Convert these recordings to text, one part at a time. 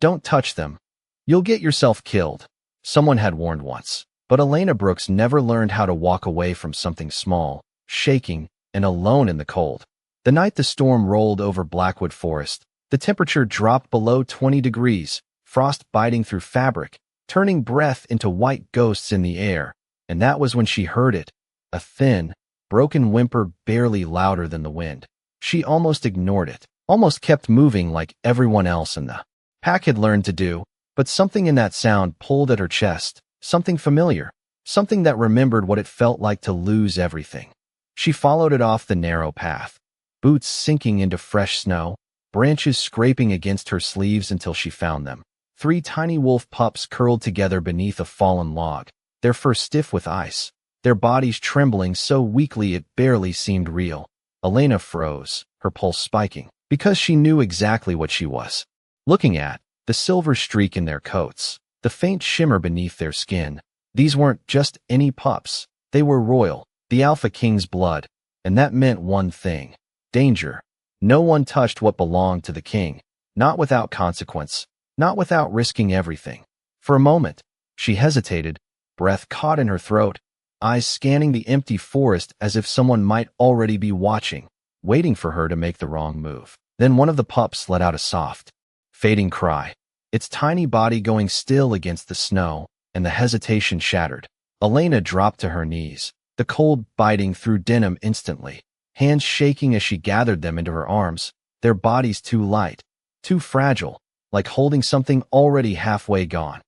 Don't touch them. You'll get yourself killed. Someone had warned once. But Elena Brooks never learned how to walk away from something small, shaking, and alone in the cold. The night the storm rolled over Blackwood Forest, the temperature dropped below 20 degrees, frost biting through fabric, turning breath into white ghosts in the air, and that was when she heard it, a thin, broken whimper barely louder than the wind. She almost ignored it, almost kept moving like everyone else in the pack had learned to do, but something in that sound pulled at her chest, something familiar, something that remembered what it felt like to lose everything. She followed it off the narrow path, boots sinking into fresh snow, branches scraping against her sleeves until she found them. 3 tiny wolf pups curled together beneath a fallen log, their fur stiff with ice, their bodies trembling so weakly it barely seemed real. Elena froze, her pulse spiking, because she knew exactly what she was looking at, the silver streak in their coats, the faint shimmer beneath their skin. These weren't just any pups. They were royal, the Alpha King's blood, and that meant one thing: danger. No one touched what belonged to the king, not without consequence, not without risking everything. For a moment, she hesitated, breath caught in her throat, eyes scanning the empty forest as if someone might already be watching, waiting for her to make the wrong move. Then one of the pups let out a soft, fading cry, its tiny body going still against the snow, and the hesitation shattered. Elena dropped to her knees, the cold biting through denim instantly, hands shaking as she gathered them into her arms, their bodies too light, too fragile, like holding something already halfway gone.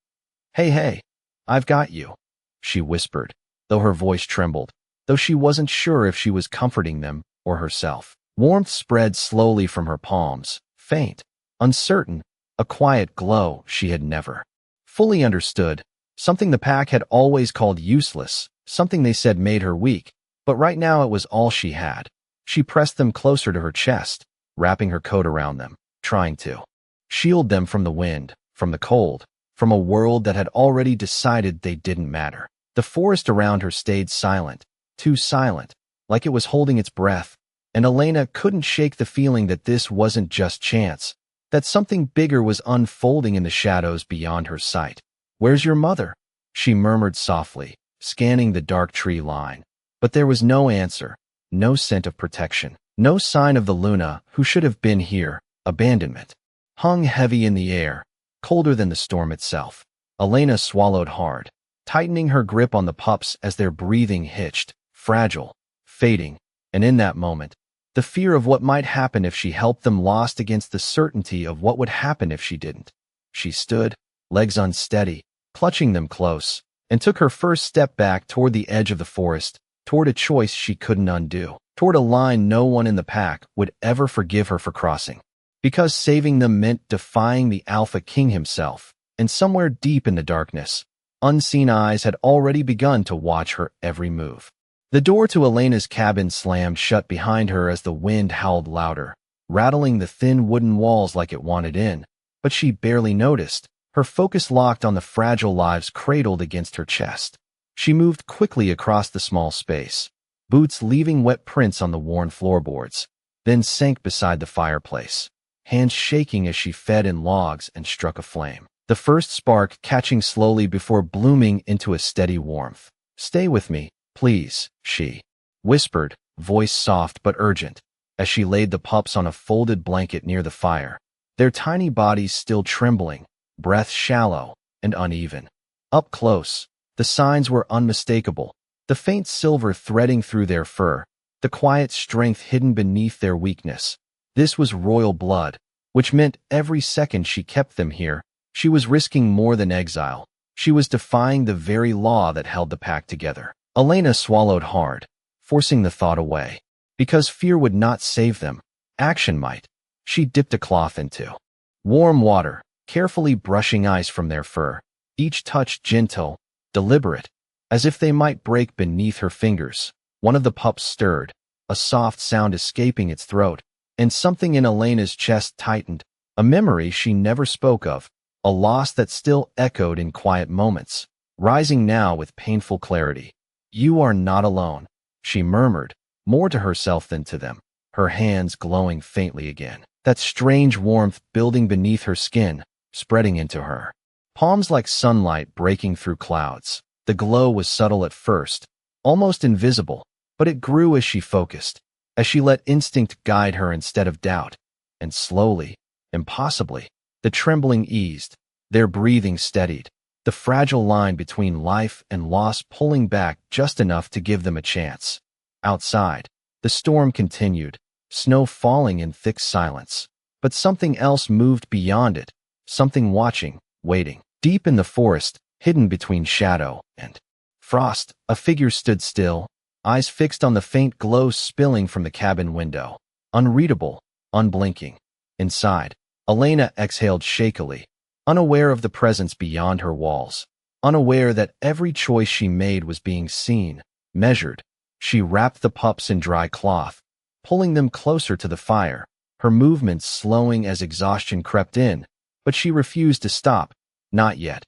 Hey, I've got you," she whispered, though her voice trembled, though she wasn't sure if she was comforting them or herself. Warmth spread slowly from her palms, faint, uncertain, a quiet glow she had never fully understood, something the pack had always called useless, something they said made her weak, but right now it was all she had. She pressed them closer to her chest, wrapping her coat around them, trying to shield them from the wind, from the cold, from a world that had already decided they didn't matter. The forest around her stayed silent, too silent, like it was holding its breath, and Elena couldn't shake the feeling that this wasn't just chance, that something bigger was unfolding in the shadows beyond her sight. "Where's your mother?" she murmured softly, scanning the dark tree line. But there was no answer, no scent of protection, no sign of the Luna who should have been here. Abandonment hung heavy in the air, colder than the storm itself. Elena swallowed hard, tightening her grip on the pups as their breathing hitched, fragile, fading, and in that moment, the fear of what might happen if she helped them lost against the certainty of what would happen if she didn't. She stood, legs unsteady, clutching them close, and took her first step back toward the edge of the forest, toward a choice she couldn't undo, toward a line no one in the pack would ever forgive her for crossing. Because saving them meant defying the Alpha King himself, and somewhere deep in the darkness, unseen eyes had already begun to watch her every move. The door to Elena's cabin slammed shut behind her as the wind howled louder, rattling the thin wooden walls like it wanted in, but she barely noticed, her focus locked on the fragile lives cradled against her chest. She moved quickly across the small space, boots leaving wet prints on the worn floorboards, then sank beside the fireplace, hands shaking as she fed in logs and struck a flame, the first spark catching slowly before blooming into a steady warmth. "Stay with me, please," she whispered, voice soft but urgent, as she laid the pups on a folded blanket near the fire, their tiny bodies still trembling, breath shallow and uneven. Up close, the signs were unmistakable, the faint silver threading through their fur, the quiet strength hidden beneath their weakness. This was royal blood, which meant every second she kept them here, she was risking more than exile. She was defying the very law that held the pack together. Elena swallowed hard, forcing the thought away. Because fear would not save them, action might. She dipped a cloth into warm water, carefully brushing ice from their fur, each touch gentle, deliberate, as if they might break beneath her fingers. One of the pups stirred, a soft sound escaping its throat, and something in Elena's chest tightened, a memory she never spoke of, a loss that still echoed in quiet moments, rising now with painful clarity. "You are not alone," she murmured, more to herself than to them, her hands glowing faintly again, that strange warmth building beneath her skin, spreading into her palms like sunlight breaking through clouds. The glow was subtle at first, almost invisible, but it grew as she focused, as she let instinct guide her instead of doubt. And slowly, impossibly, the trembling eased, their breathing steadied, the fragile line between life and loss pulling back just enough to give them a chance. Outside, the storm continued, snow falling in thick silence. But something else moved beyond it, something watching, waiting. Deep in the forest, hidden between shadow and frost, a figure stood still, eyes fixed on the faint glow spilling from the cabin window. Unreadable, unblinking. Inside, Elena exhaled shakily, unaware of the presence beyond her walls, unaware that every choice she made was being seen, measured. She wrapped the pups in dry cloth, pulling them closer to the fire, her movements slowing as exhaustion crept in, but she refused to stop. Not yet.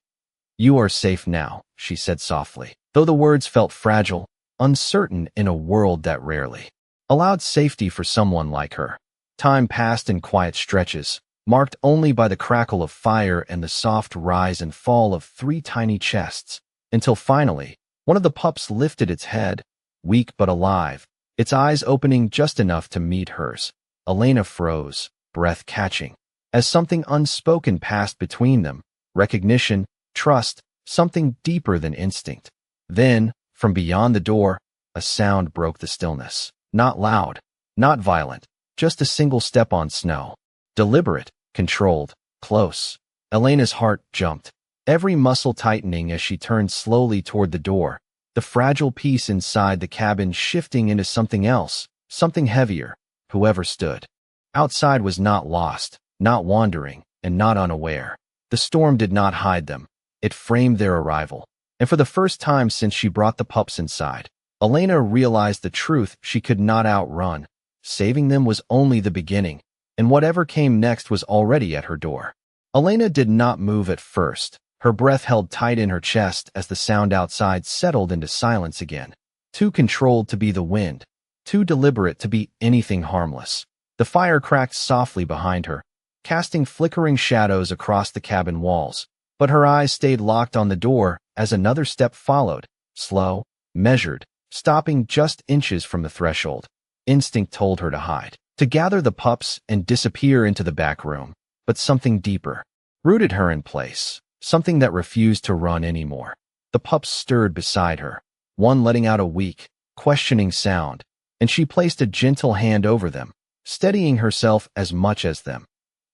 You are safe now, she said softly, though the words felt fragile, uncertain in a world that rarely allowed safety for someone like her. Time passed in quiet stretches, marked only by the crackle of fire and the soft rise and fall of 3 tiny chests, until finally, one of the pups lifted its head, weak but alive, its eyes opening just enough to meet hers. Elena froze, breath catching, as something unspoken passed between them, recognition, trust, something deeper than instinct. Then, from beyond the door, a sound broke the stillness. Not loud, not violent, just a single step on snow. Deliberate, controlled, close. Elena's heart jumped, every muscle tightening as she turned slowly toward the door, the fragile piece inside the cabin shifting into something else, something heavier. Whoever stood outside was not lost, not wandering, and not unaware. The storm did not hide them. It framed their arrival. And for the first time since she brought the pups inside, Elena realized the truth she could not outrun. Saving them was only the beginning, and whatever came next was already at her door. Elena did not move at first, her breath held tight in her chest as the sound outside settled into silence again. Too controlled to be the wind, too deliberate to be anything harmless. The fire cracked softly behind her, casting flickering shadows across the cabin walls, but her eyes stayed locked on the door as another step followed, slow, measured, stopping just inches from the threshold. Instinct told her to hide, to gather the pups and disappear into the back room, but something deeper rooted her in place, something that refused to run anymore. The pups stirred beside her, one letting out a weak, questioning sound, and she placed a gentle hand over them, steadying herself as much as them.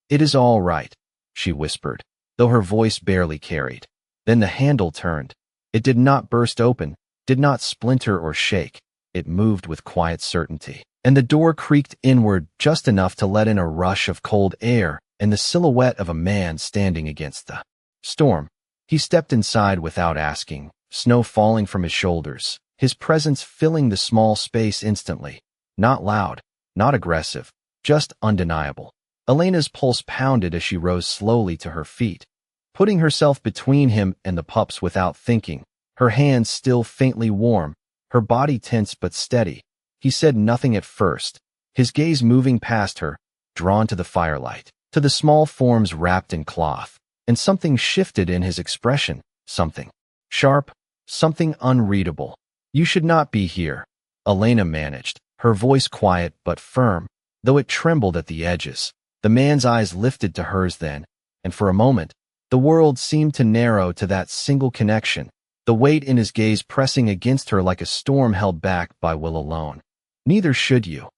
"It is all right," she whispered, though her voice barely carried. Then the handle turned. It did not burst open, did not splinter or shake. It moved with quiet certainty, and the door creaked inward just enough to let in a rush of cold air and the silhouette of a man standing against the storm. He stepped inside without asking, snow falling from his shoulders, his presence filling the small space instantly. Not loud, not aggressive, just undeniable. Elena's pulse pounded as she rose slowly to her feet, putting herself between him and the pups without thinking, her hands still faintly warm, her body tense but steady. He said nothing at first, his gaze moving past her, drawn to the firelight, to the small forms wrapped in cloth, and something shifted in his expression, something sharp, something unreadable. "You should not be here," Elena managed, her voice quiet but firm, though it trembled at the edges. The man's eyes lifted to hers then, and for a moment, the world seemed to narrow to that single connection, the weight in his gaze pressing against her like a storm held back by will alone. "Neither should you,"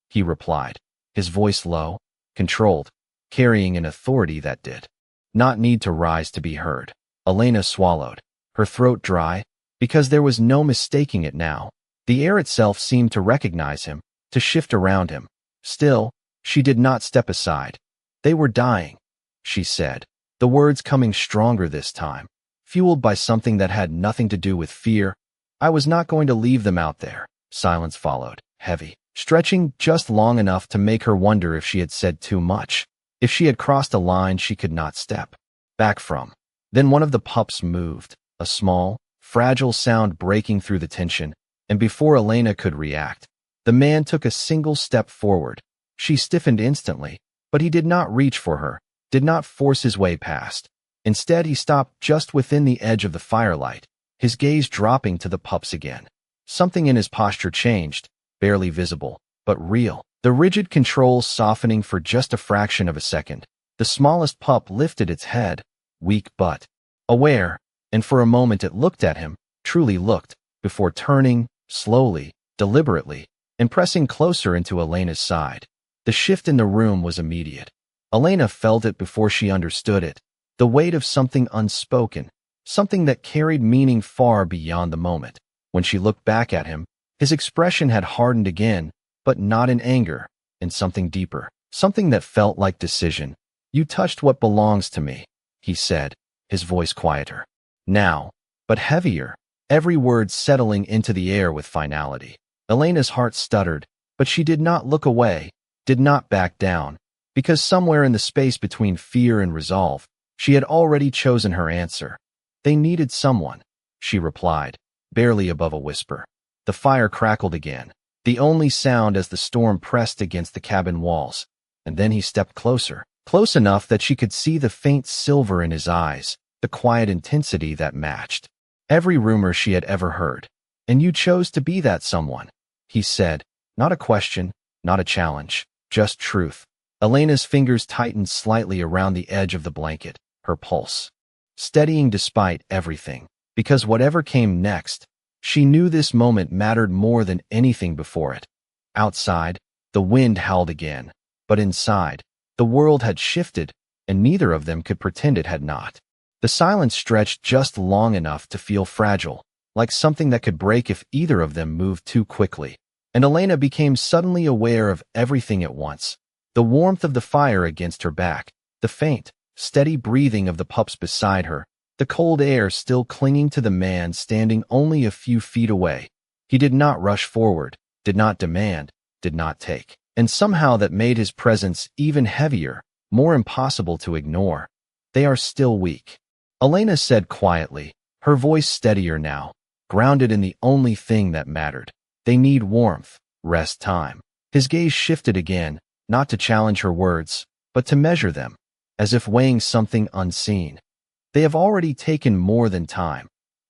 he replied, his voice low, controlled, carrying an authority that did not need to rise to be heard. Elena swallowed, her throat dry, because there was no mistaking it now. The air itself seemed to recognize him, to shift around him. Still, she did not step aside. "They were dying," she said, the words coming stronger this time, fueled by something that had nothing to do with fear. "I was not going to leave them out there." Silence followed, heavy, stretching just long enough to make her wonder if she had said too much, if she had crossed a line she could not step back from. Then one of the pups moved, a small, fragile sound breaking through the tension, and before Elena could react, the man took a single step forward. She stiffened instantly, but he did not reach for her, did not force his way past. Instead, he stopped just within the edge of the firelight, his gaze dropping to the pups again. Something in his posture changed, barely visible, but real. The rigid controls softening for just a fraction of a second. The smallest pup lifted its head, weak but aware, and for a moment it looked at him, truly looked, before turning, slowly, deliberately, and pressing closer into Elena's side. The shift in the room was immediate. Elena felt it before she understood it, the weight of something unspoken, something that carried meaning far beyond the moment. When she looked back at him, his expression had hardened again, but not in anger, in something deeper, something that felt like decision. "You touched what belongs to me," he said, his voice quieter. Now, but heavier, every word settling into the air with finality. Elena's heart stuttered, but she did not look away, did not back down, because somewhere in the space between fear and resolve, she had already chosen her answer. "They needed someone," she replied, barely above a whisper. The fire crackled again, the only sound as the storm pressed against the cabin walls, and then he stepped closer, close enough that she could see the faint silver in his eyes, the quiet intensity that matched every rumor she had ever heard. "And you chose to be that someone," he said, not a question, not a challenge, just truth. Elena's fingers tightened slightly around the edge of the blanket, her pulse steadying despite everything, because whatever came next, she knew this moment mattered more than anything before it. Outside, the wind howled again, but inside, the world had shifted, and neither of them could pretend it had not. The silence stretched just long enough to feel fragile, like something that could break if either of them moved too quickly. And Elena became suddenly aware of everything at once. The warmth of the fire against her back, the faint, steady breathing of the pups beside her, the cold air still clinging to the man standing only a few feet away. He did not rush forward, did not demand, did not take. And somehow that made his presence even heavier, more impossible to ignore. "They are still weak," Elena said quietly, her voice steadier now, grounded in the only thing that mattered. "They need warmth, rest, time." His gaze shifted again, not to challenge her words, but to measure them, as if weighing something unseen. "They have already taken more than time,"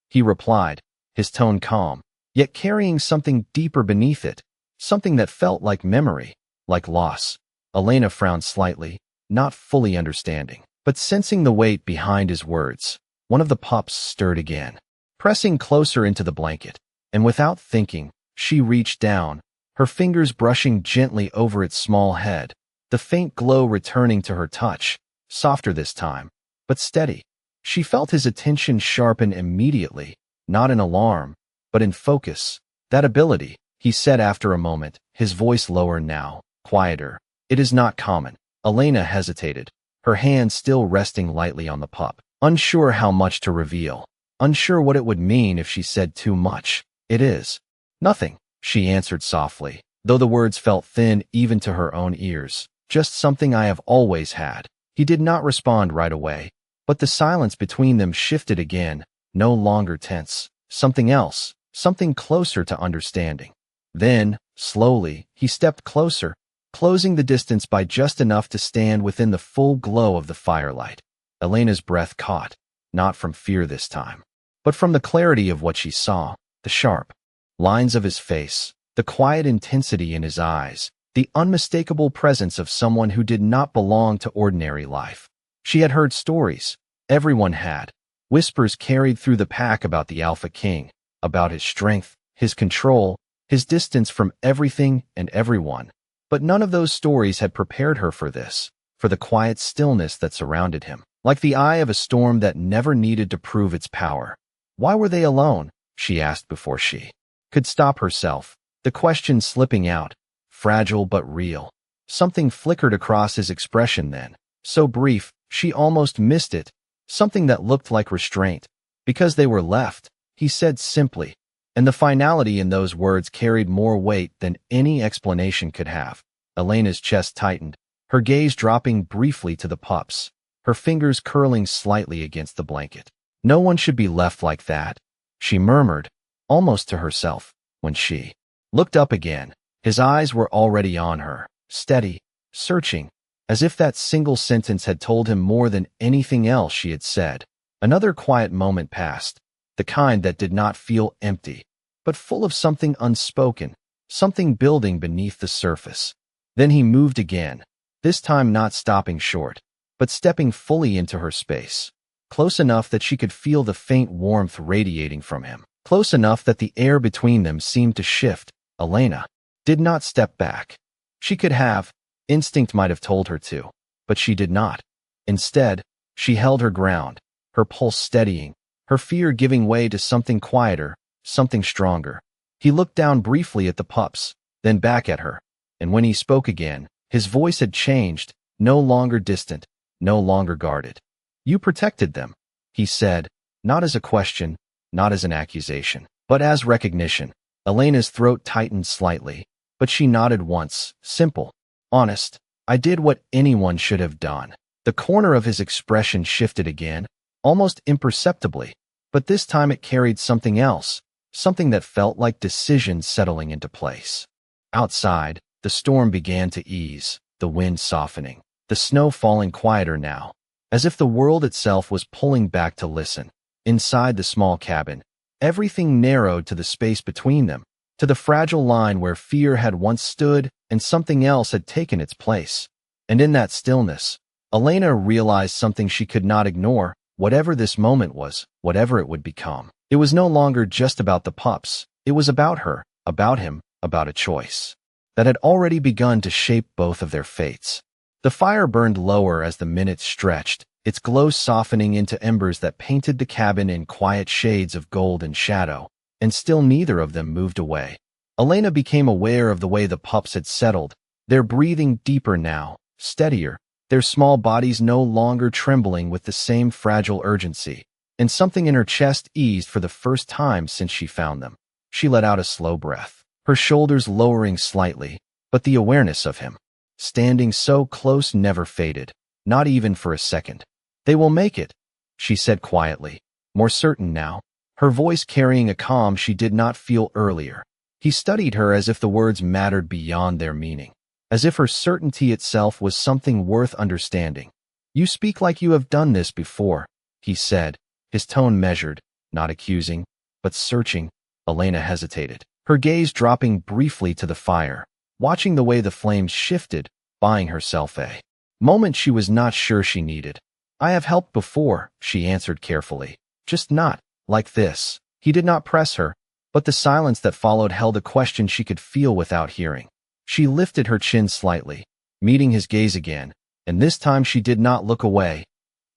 he replied, his tone calm, yet carrying something deeper beneath it, something that felt like memory, like loss. Elena frowned slightly, not fully understanding, but sensing the weight behind his words. One of the pups stirred again, pressing closer into the blanket, and without thinking, she reached down, her fingers brushing gently over its small head, the faint glow returning to her touch, softer this time, but steady. She felt his attention sharpen immediately, not in alarm, but in focus. "That ability," he said after a moment, his voice lower now, quieter. "It is not common." Elena hesitated, her hand still resting lightly on the pup, unsure how much to reveal, unsure what it would mean if she said too much. "It is nothing," she answered softly, though the words felt thin even to her own ears. "Just something I have always had." He did not respond right away, but the silence between them shifted again, no longer tense. Something else, something closer to understanding. Then, slowly, he stepped closer, closing the distance by just enough to stand within the full glow of the firelight. Elena's breath caught, not from fear this time, but from the clarity of what she saw, the sharp lines of his face, the quiet intensity in his eyes, the unmistakable presence of someone who did not belong to ordinary life. She had heard stories, everyone had, whispers carried through the pack about the Alpha King, about his strength, his control, his distance from everything and everyone. But none of those stories had prepared her for this, for the quiet stillness that surrounded him, like the eye of a storm that never needed to prove its power. Why were they alone? She asked before she could stop herself, the question slipping out, fragile but real. Something flickered across his expression then, so brief, she almost missed it, something that looked like restraint. "Because they were left," he said simply, and the finality in those words carried more weight than any explanation could have. Elena's chest tightened, her gaze dropping briefly to the pups, her fingers curling slightly against the blanket. "No one should be left like that," she murmured, almost to herself. When she looked up again, his eyes were already on her, steady, searching, as if that single sentence had told him more than anything else she had said. Another quiet moment passed, the kind that did not feel empty, but full of something unspoken, something building beneath the surface. Then he moved again, this time not stopping short, but stepping fully into her space, close enough that she could feel the faint warmth radiating from him, close enough that the air between them seemed to shift. Elena did not step back. She could have, instinct might have told her to, but she did not. Instead, she held her ground, her pulse steadying, her fear giving way to something quieter, something stronger. He looked down briefly at the pups, then back at her, and when he spoke again, his voice had changed, no longer distant, no longer guarded. "You protected them," he said, not as a question, not as an accusation, but as recognition. Elena's throat tightened slightly, but she nodded once, simple, honest. "I did what anyone should have done." The corner of his expression shifted again, almost imperceptibly, but this time it carried something else, something that felt like decision settling into place. Outside, the storm began to ease, the wind softening, the snow falling quieter now, as if the world itself was pulling back to listen. Inside the small cabin, everything narrowed to the space between them, to the fragile line where fear had once stood and something else had taken its place. And in that stillness, Elena realized something she could not ignore. Whatever this moment was, whatever it would become, it was no longer just about the pups. It was about her, about him, about a choice that had already begun to shape both of their fates. The fire burned lower as the minutes stretched, its glow softening into embers that painted the cabin in quiet shades of gold and shadow, and still neither of them moved away. Elena became aware of the way the pups had settled, their breathing deeper now, steadier, their small bodies no longer trembling with the same fragile urgency, and something in her chest eased for the first time since she found them. She let out a slow breath, her shoulders lowering slightly, but the awareness of him, standing so close, never faded, not even for a second. "They will make it," she said quietly, more certain now, her voice carrying a calm she did not feel earlier. He studied her as if the words mattered beyond their meaning, as if her certainty itself was something worth understanding. "You speak like you have done this before," he said, his tone measured, not accusing, but searching. Elena hesitated, her gaze dropping briefly to the fire, watching the way the flames shifted, buying herself a moment she was not sure she needed. "I have helped before," she answered carefully, "just not like this." He did not press her, but the silence that followed held a question she could feel without hearing. She lifted her chin slightly, meeting his gaze again, and this time she did not look away.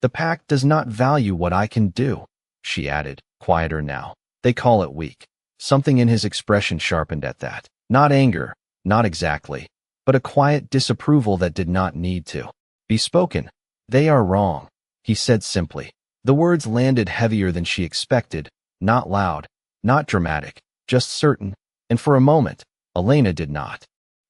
"The pack does not value what I can do," she added, quieter now. "They call it weak." Something in his expression sharpened at that. Not anger, not exactly, but a quiet disapproval that did not need to be spoken. "They are wrong," he said simply. The words landed heavier than she expected, not loud, not dramatic, just certain, and for a moment, Elena did not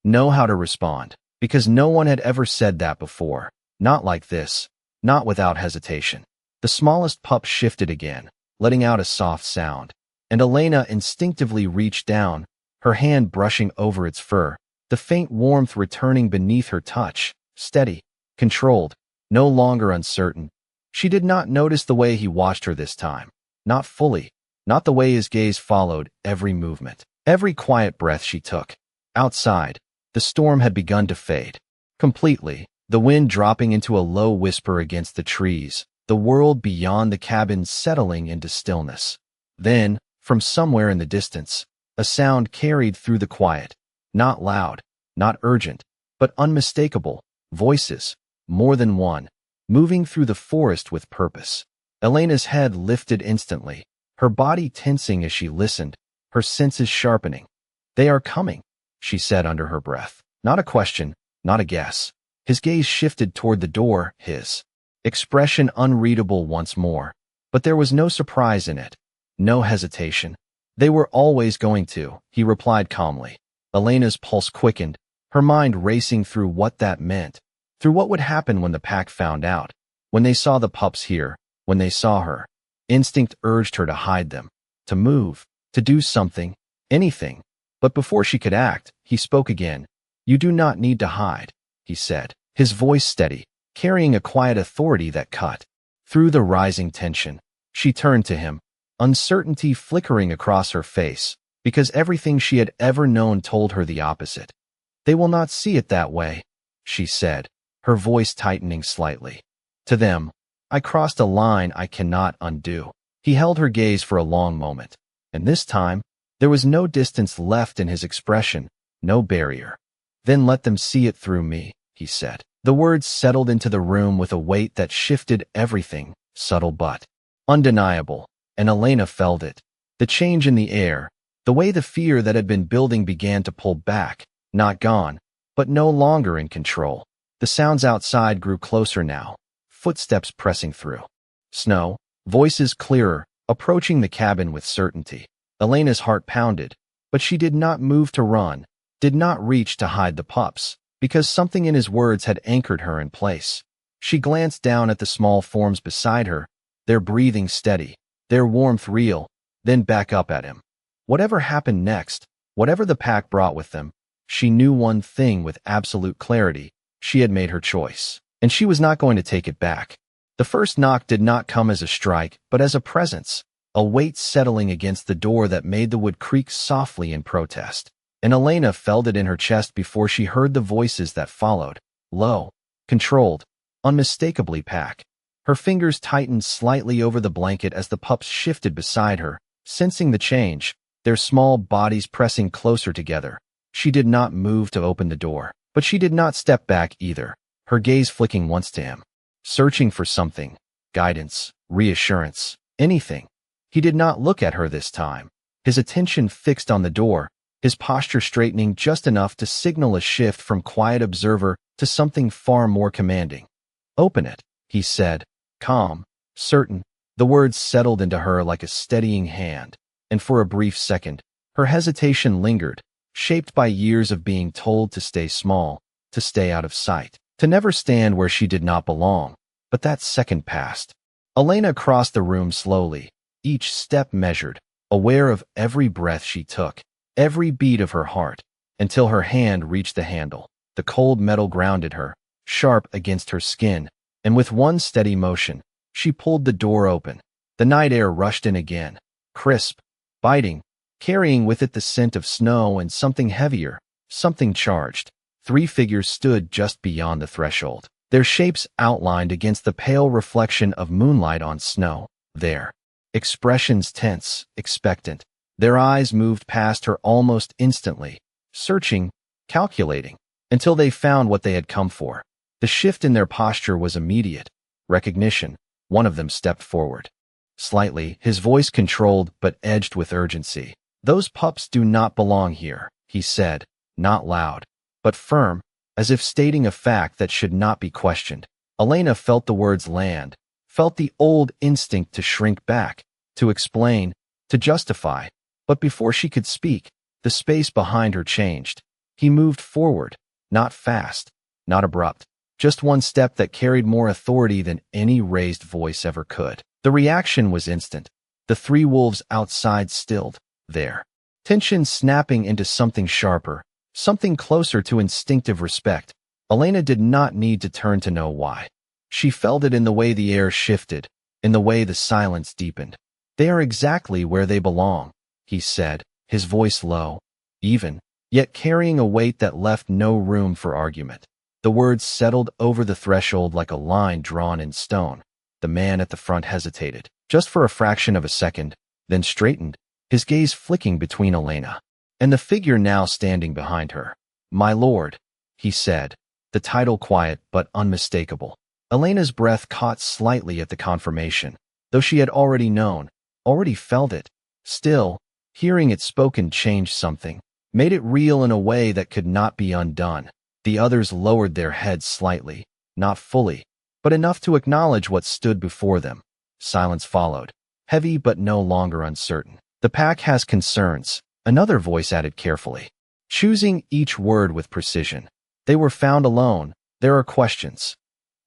know how to respond, because no one had ever said that before, not like this, not without hesitation. The smallest pup shifted again, letting out a soft sound, and Elena instinctively reached down, her hand brushing over its fur, the faint warmth returning beneath her touch, steady, controlled, no longer uncertain. She did not notice the way he watched her this time, not fully, not the way his gaze followed every movement, every quiet breath she took. Outside, the storm had begun to fade completely, the wind dropping into a low whisper against the trees, the world beyond the cabin settling into stillness. Then, from somewhere in the distance, a sound carried through the quiet, not loud, not urgent, but unmistakable, voices, more than one, moving through the forest with purpose. Elena's head lifted instantly, her body tensing as she listened, her senses sharpening. "They are coming," she said under her breath. Not a question, not a guess. His gaze shifted toward the door, his expression unreadable once more, but there was no surprise in it, no hesitation. "They were always going to," he replied calmly. Elena's pulse quickened, her mind racing through what that meant, through what would happen when the pack found out, when they saw the pups here, when they saw her. Instinct urged her to hide them, to move, to do something, anything. But before she could act, he spoke again. "You do not need to hide," he said, his voice steady, carrying a quiet authority that cut through the rising tension. She turned to him, uncertainty flickering across her face, because everything she had ever known told her the opposite. "They will not see it that way," she said, her voice tightening slightly. "To them, I crossed a line I cannot undo." He held her gaze for a long moment, and this time, there was no distance left in his expression, no barrier. "Then let them see it through me," he said. The words settled into the room with a weight that shifted everything, subtle but undeniable, and Elena felt it. The change in the air, the way the fear that had been building began to pull back, not gone, but no longer in control. The sounds outside grew closer now, footsteps pressing through snow, voices clearer, approaching the cabin with certainty. Elena's heart pounded, but she did not move to run, did not reach to hide the pups, because something in his words had anchored her in place. She glanced down at the small forms beside her, their breathing steady, their warmth real, then back up at him. Whatever happened next, whatever the pack brought with them, she knew one thing with absolute clarity: she had made her choice, and she was not going to take it back. The first knock did not come as a strike, but as a presence, a weight settling against the door that made the wood creak softly in protest. And Elena felt it in her chest before she heard the voices that followed, low, controlled, unmistakably pack. Her fingers tightened slightly over the blanket as the pups shifted beside her, sensing the change, their small bodies pressing closer together. She did not move to open the door, but she did not step back either, her gaze flicking once to him, searching for something, guidance, reassurance, anything. He did not look at her this time, his attention fixed on the door, his posture straightening just enough to signal a shift from quiet observer to something far more commanding. "Open it," he said, calm, certain. The words settled into her like a steadying hand, and for a brief second, her hesitation lingered, shaped by years of being told to stay small, to stay out of sight, to never stand where she did not belong. But that second passed. Elena crossed the room slowly, each step measured, aware of every breath she took, every beat of her heart, until her hand reached the handle. The cold metal grounded her, sharp against her skin, and with one steady motion, she pulled the door open. The night air rushed in again, crisp, biting, carrying with it the scent of snow and something heavier, something charged. 3 figures stood just beyond the threshold, their shapes outlined against the pale reflection of moonlight on snow, their expressions tense, expectant. Their eyes moved past her almost instantly, searching, calculating, until they found what they had come for. The shift in their posture was immediate. Recognition. One of them stepped forward. Slightly, his voice controlled but edged with urgency. "Those pups do not belong here," he said, not loud, but firm, as if stating a fact that should not be questioned. Elena felt the words land, felt the old instinct to shrink back, to explain, to justify. But before she could speak, the space behind her changed. He moved forward, not fast, not abrupt, just one step that carried more authority than any raised voice ever could. The reaction was instant. The 3 wolves outside stilled, their tension snapping into something sharper, something closer to instinctive respect. Elena did not need to turn to know why. She felt it in the way the air shifted, in the way the silence deepened. "They are exactly where they belong," he said, his voice low, even, yet carrying a weight that left no room for argument. The words settled over the threshold like a line drawn in stone. The man at the front hesitated, just for a fraction of a second, then straightened, his gaze flicking between Elena and the figure now standing behind her. "My lord," he said, the title quiet but unmistakable. Elena's breath caught slightly at the confirmation, though she had already known, already felt it. Still, hearing it spoken changed something, made it real in a way that could not be undone. The others lowered their heads slightly, not fully, but enough to acknowledge what stood before them. Silence followed, heavy but no longer uncertain. "The pack has concerns," another voice added carefully, choosing each word with precision. "They were found alone. There are questions."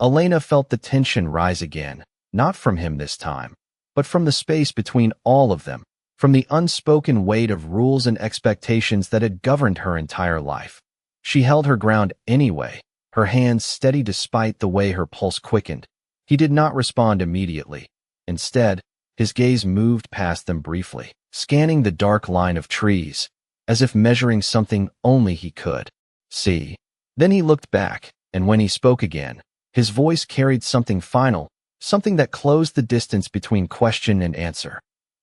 Elena felt the tension rise again, not from him this time, but from the space between all of them, from the unspoken weight of rules and expectations that had governed her entire life. She held her ground anyway, her hands steady despite the way her pulse quickened. He did not respond immediately. Instead, his gaze moved past them briefly, scanning the dark line of trees, as if measuring something only he could see. Then he looked back, and when he spoke again, his voice carried something final, something that closed the distance between question and answer.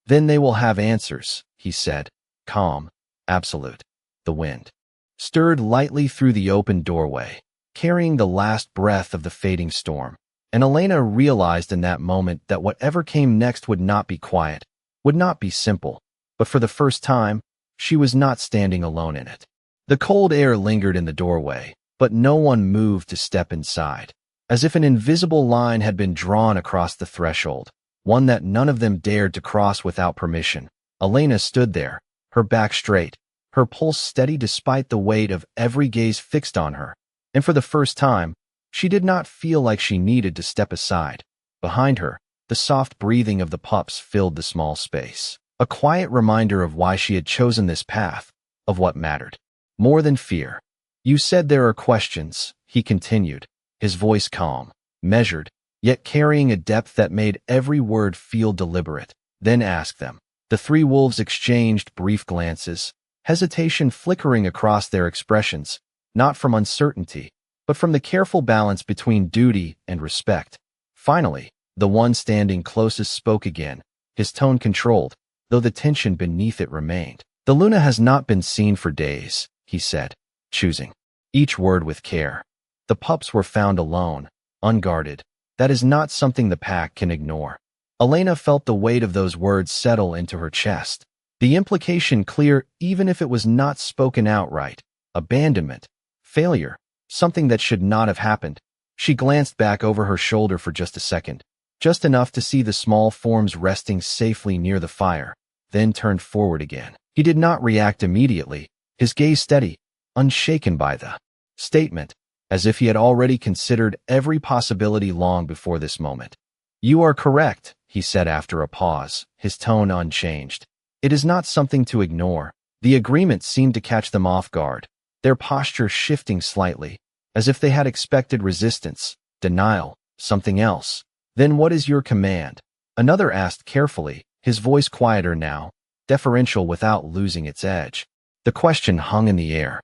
"Then they will have answers," he said, calm, absolute. The wind stirred lightly through the open doorway, carrying the last breath of the fading storm. And Elena realized in that moment that whatever came next would not be quiet, would not be simple, but for the first time, she was not standing alone in it. The cold air lingered in the doorway, but no one moved to step inside, as if an invisible line had been drawn across the threshold, one that none of them dared to cross without permission. Elena stood there, her back straight, her pulse steady despite the weight of every gaze fixed on her, and for the first time, she did not feel like she needed to step aside. Behind her, the soft breathing of the pups filled the small space, a quiet reminder of why she had chosen this path, of what mattered. More than fear. "You said there are questions," he continued, his voice calm, measured, yet carrying a depth that made every word feel deliberate. "Then ask them." The three wolves exchanged brief glances, hesitation flickering across their expressions, not from uncertainty, but from the careful balance between duty and respect. Finally, the one standing closest spoke again, his tone controlled, though the tension beneath it remained. "The Luna has not been seen for days," he said, choosing each word with care. "The pups were found alone, unguarded. That is not something the pack can ignore." Elena felt the weight of those words settle into her chest, the implication clear even if it was not spoken outright. Abandonment, failure, something that should not have happened. She glanced back over her shoulder for just a second, just enough to see the small forms resting safely near the fire, then turned forward again. He did not react immediately, his gaze steady, unshaken by the statement, as if he had already considered every possibility long before this moment. "You are correct," he said after a pause, his tone unchanged. "It is not something to ignore." The agreement seemed to catch them off guard, their posture shifting slightly, as if they had expected resistance, denial, something else. "Then what is your command?" Another asked carefully, his voice quieter now, deferential without losing its edge. The question hung in the air,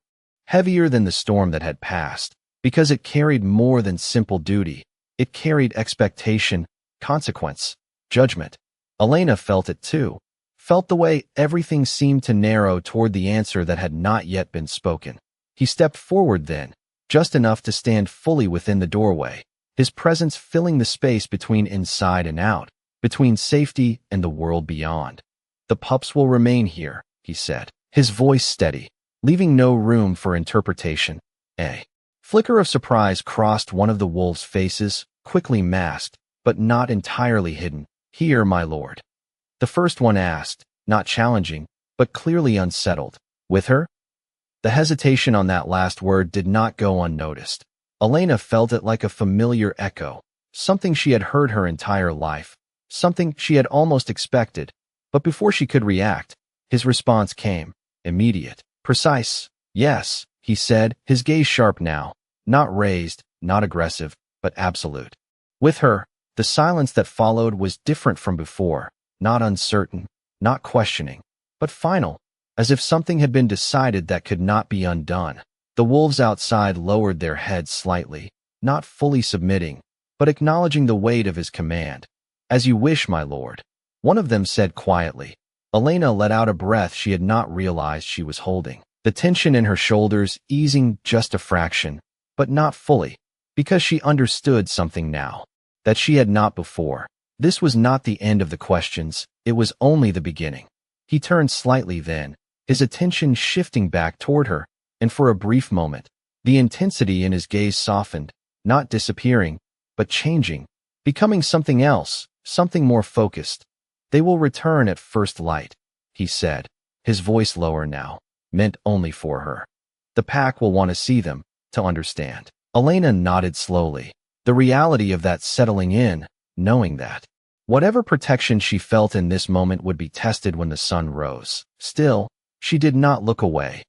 heavier than the storm that had passed, because it carried more than simple duty. It carried expectation, consequence, judgment. Elena felt it too, felt the way everything seemed to narrow toward the answer that had not yet been spoken. He stepped forward then, just enough to stand fully within the doorway, his presence filling the space between inside and out, between safety and the world beyond. "The pups will remain here," he said, his voice steady, leaving no room for interpretation. A flicker of surprise crossed one of the wolves' faces, quickly masked, but not entirely hidden. "Here, my lord." The first one asked, not challenging, but clearly unsettled. "With her?" The hesitation on that last word did not go unnoticed. Elena felt it like a familiar echo, something she had heard her entire life, something she had almost expected. But before she could react, his response came, immediate, precise. "Yes," he said, his gaze sharp now, not raised, not aggressive, but absolute. With her, the silence that followed was different from before, not uncertain, not questioning, but final, as if something had been decided that could not be undone. The wolves outside lowered their heads slightly, not fully submitting, but acknowledging the weight of his command. "As you wish, my lord," one of them said quietly. Elena let out a breath she had not realized she was holding, the tension in her shoulders easing just a fraction, but not fully, because she understood something now that she had not before. This was not the end of the questions, it was only the beginning. He turned slightly then, his attention shifting back toward her, and for a brief moment, the intensity in his gaze softened, not disappearing, but changing, becoming something else, something more focused. "They will return at first light," he said, his voice lower now, meant only for her. "The pack will want to see them, to understand." Elena nodded slowly, the reality of that settling in, knowing that whatever protection she felt in this moment would be tested when the sun rose. Still, she did not look away.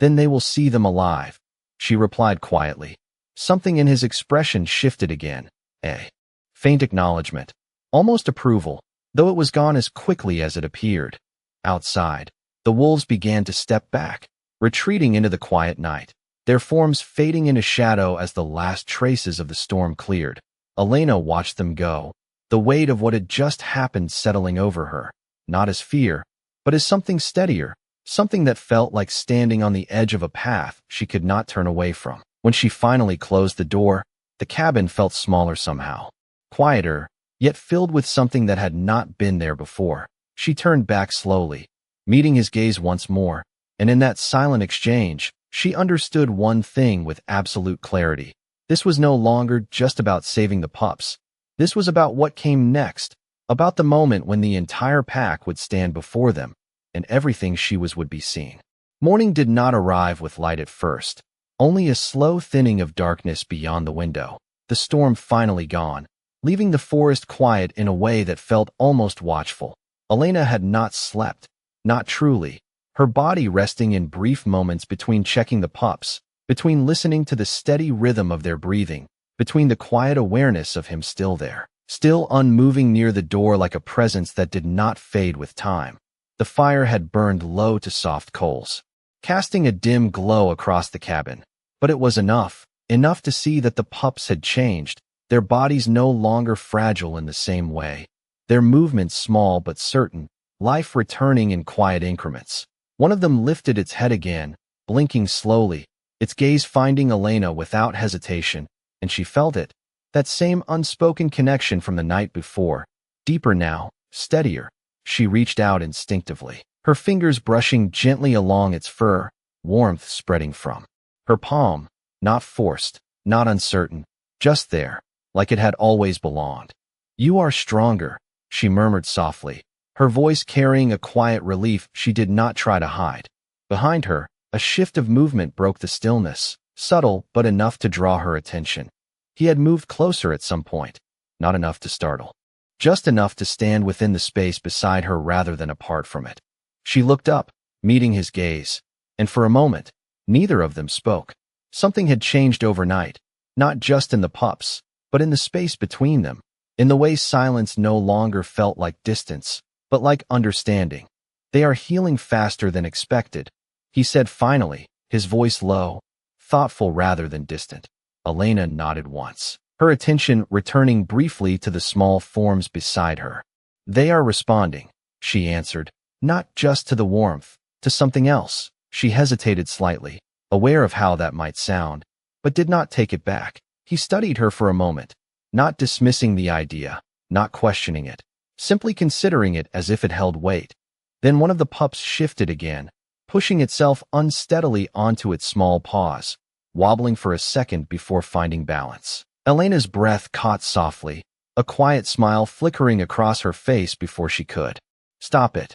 "Then they will see them alive," she replied quietly, Something in his expression shifted again. A faint acknowledgement, almost approval, though it was gone as quickly as it appeared. Outside, the wolves began to step back, retreating into the quiet night, their forms fading into shadow as the last traces of the storm cleared. Elena watched them go, the weight of what had just happened settling over her, not as fear, but as something steadier, something that felt like standing on the edge of a path she could not turn away from. When she finally closed the door, the cabin felt smaller somehow, quieter, yet filled with something that had not been there before. She turned back slowly, meeting his gaze once more, and in that silent exchange, she understood one thing with absolute clarity. This was no longer just about saving the pups. This was about what came next, about the moment when the entire pack would stand before them, and everything she was would be seen. Morning did not arrive with light at first, only a slow thinning of darkness beyond the window. The storm finally gone, leaving the forest quiet in a way that felt almost watchful. Elena had not slept, not truly, her body resting in brief moments between checking the pups, between listening to the steady rhythm of their breathing, between the quiet awareness of him still there, still unmoving near the door like a presence that did not fade with time. The fire had burned low to soft coals, casting a dim glow across the cabin. But it was enough to see that the pups had changed, their bodies no longer fragile in the same way, their movements small but certain, life returning in quiet increments. One of them lifted its head again, blinking slowly, its gaze finding Elena without hesitation, and she felt it, that same unspoken connection from the night before, deeper now, steadier. She reached out instinctively, her fingers brushing gently along its fur, warmth spreading from her palm, not forced, not uncertain, just there, like it had always belonged. "You are stronger," she murmured softly, her voice carrying a quiet relief she did not try to hide. Behind her, a shift of movement broke the stillness, subtle but enough to draw her attention. He had moved closer at some point, not enough to startle, just enough to stand within the space beside her rather than apart from it. She looked up, meeting his gaze, and for a moment, neither of them spoke. Something had changed overnight, not just in the pups, but in the space between them, in the way silence no longer felt like distance, but like understanding. "They are healing faster than expected," he said finally, his voice low, thoughtful rather than distant. Elena nodded once, her attention returning briefly to the small forms beside her. "They are responding," she answered, "not just to the warmth, to something else." She hesitated slightly, aware of how that might sound, but did not take it back. He studied her for a moment, not dismissing the idea, not questioning it, simply considering it as if it held weight. Then one of the pups shifted again, pushing itself unsteadily onto its small paws, wobbling for a second before finding balance. Elena's breath caught softly, a quiet smile flickering across her face before she could. "Stop it.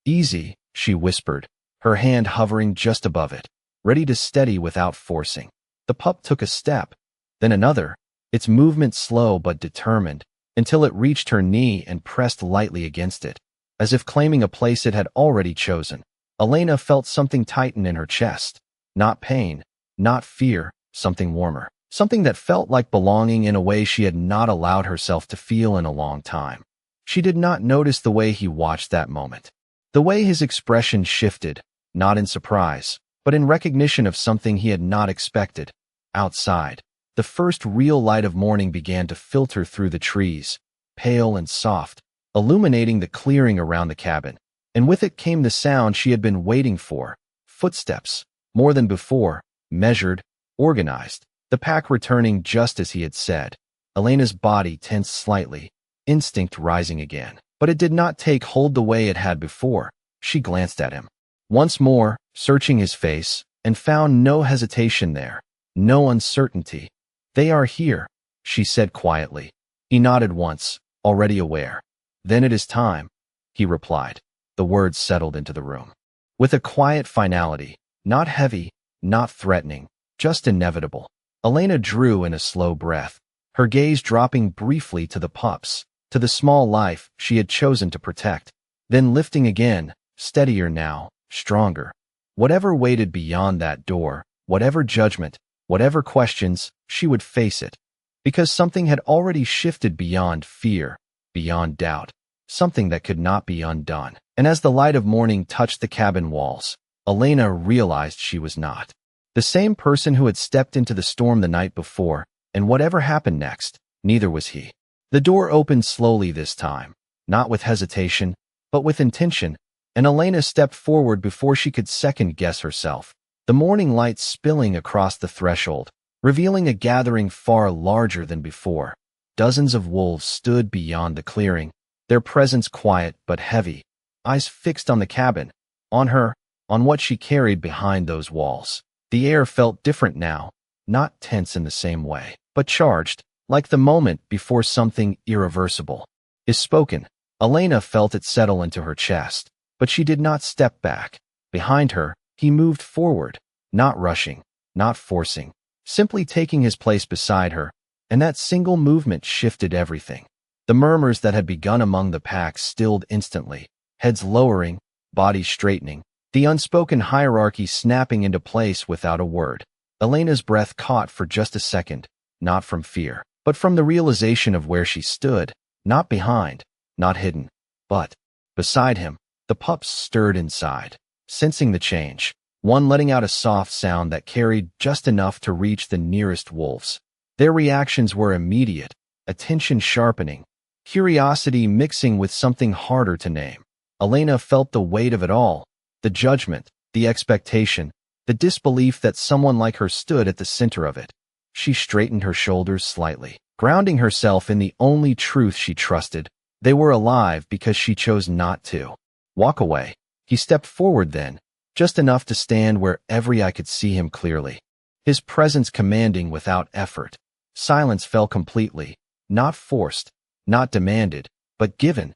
Easy," she whispered, her hand hovering just above it, ready to steady without forcing. The pup took a step, then another, its movement slow but determined, until it reached her knee and pressed lightly against it, as if claiming a place it had already chosen. Elena felt something tighten in her chest, not pain, not fear, something warmer, something that felt like belonging in a way she had not allowed herself to feel in a long time. She did not notice the way he watched that moment, the way his expression shifted, not in surprise, but in recognition of something he had not expected. Outside, the first real light of morning began to filter through the trees, pale and soft, illuminating the clearing around the cabin, and with it came the sound she had been waiting for, footsteps, more than before, measured, organized, the pack returning just as he had said. Elena's body tensed slightly, instinct rising again, but it did not take hold the way it had before. She glanced at him once more, searching his face, and found no hesitation there, no uncertainty. "They are here," she said quietly. He nodded once, already aware. "Then it is time," he replied. The words settled into the room with a quiet finality, not heavy, not threatening, just inevitable. Elena drew in a slow breath, her gaze dropping briefly to the pups, to the small life she had chosen to protect, then lifting again, steadier now, stronger. Whatever waited beyond that door, whatever judgment, Whatever questions, she would face it. Because something had already shifted beyond fear, beyond doubt, something that could not be undone. And as the light of morning touched the cabin walls, Elena realized she was not the same person who had stepped into the storm the night before, and whatever happened next, neither was he. The door opened slowly this time, not with hesitation, but with intention, and Elena stepped forward before she could second-guess herself. The morning light spilling across the threshold, revealing a gathering far larger than before. Dozens of wolves stood beyond the clearing, their presence quiet but heavy, eyes fixed on the cabin, on her, on what she carried behind those walls. The air felt different now, not tense in the same way, but charged, like the moment before something irreversible is spoken. Elena felt it settle into her chest, but she did not step back. Behind her, he moved forward, not rushing, not forcing, simply taking his place beside her, and that single movement shifted everything. The murmurs that had begun among the pack stilled instantly, heads lowering, bodies straightening, the unspoken hierarchy snapping into place without a word. Elena's breath caught for just a second, not from fear, but from the realization of where she stood, not behind, not hidden, but beside him. The pups stirred inside, sensing the change, one letting out a soft sound that carried just enough to reach the nearest wolves. Their reactions were immediate, attention sharpening, curiosity mixing with something harder to name. Elena felt the weight of it all, the judgment, the expectation, the disbelief that someone like her stood at the center of it. She straightened her shoulders slightly, grounding herself in the only truth she trusted. They were alive because she chose not to walk away. He stepped forward then, just enough to stand where every eye could see him clearly. His presence commanding without effort. Silence fell completely, not forced, not demanded, but given.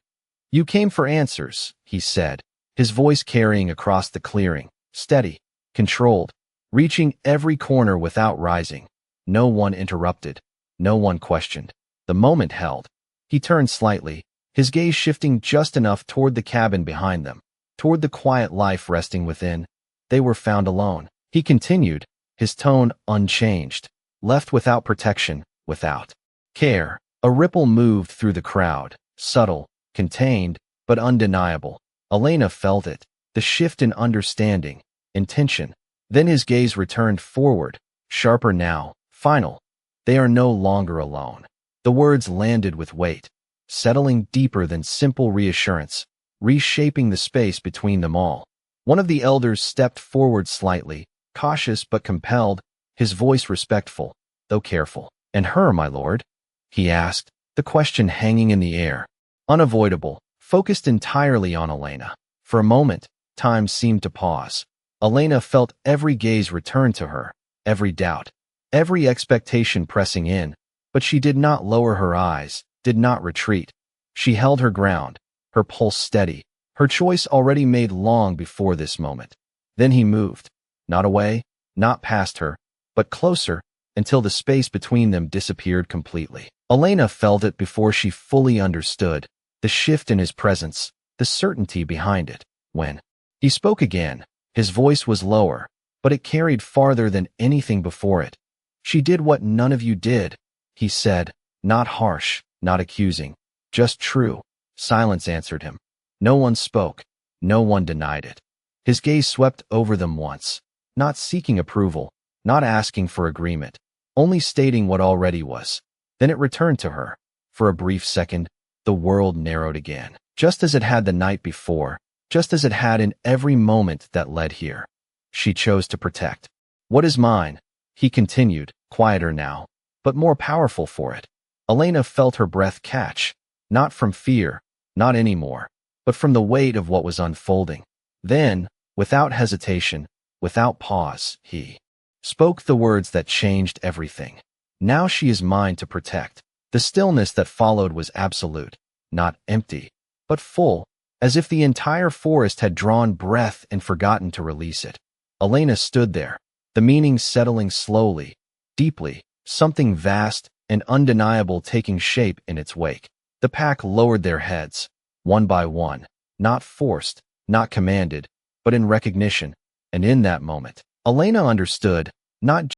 "You came for answers," he said, his voice carrying across the clearing, steady, controlled, reaching every corner without rising. No one interrupted, no one questioned. The moment held. He turned slightly, his gaze shifting just enough toward the cabin behind them, toward the quiet life resting within. They were found alone. He continued, his tone unchanged, left without protection, without care. A ripple moved through the crowd, subtle, contained, but undeniable. Elena felt it, the shift in understanding, intention. Then his gaze returned forward, sharper now, final. They are no longer alone. The words landed with weight, settling deeper than simple reassurance, reshaping the space between them all. One of the elders stepped forward slightly, cautious but compelled, his voice respectful, though careful. "And her, my lord?" he asked, the question hanging in the air, unavoidable, focused entirely on Elena. For a moment, time seemed to pause. Elena felt every gaze return to her, every doubt, every expectation pressing in, but she did not lower her eyes, did not retreat. She held her ground, her pulse steady, her choice already made long before this moment. Then he moved, not away, not past her, but closer, until the space between them disappeared completely. Elena felt it before she fully understood, the shift in his presence, the certainty behind it. When he spoke again, his voice was lower, but it carried farther than anything before it. "She did what none of you did," he said, not harsh, not accusing, just true. Silence answered him. No one spoke, no one denied it. His gaze swept over them once, not seeking approval, not asking for agreement, only stating what already was. Then it returned to her. For a brief second, the world narrowed again, just as it had the night before, just as it had in every moment that led here. She chose to protect. "What is mine?" he continued, quieter now, but more powerful for it. Elena felt her breath catch, not from fear, not anymore, but from the weight of what was unfolding. Then, without hesitation, without pause, he spoke the words that changed everything. "Now she is mine to protect." The stillness that followed was absolute, not empty, but full, as if the entire forest had drawn breath and forgotten to release it. Elena stood there, the meaning settling slowly, deeply, something vast and undeniable taking shape in its wake. The pack lowered their heads, one by one, not forced, not commanded, but in recognition, and in that moment, Elena understood, not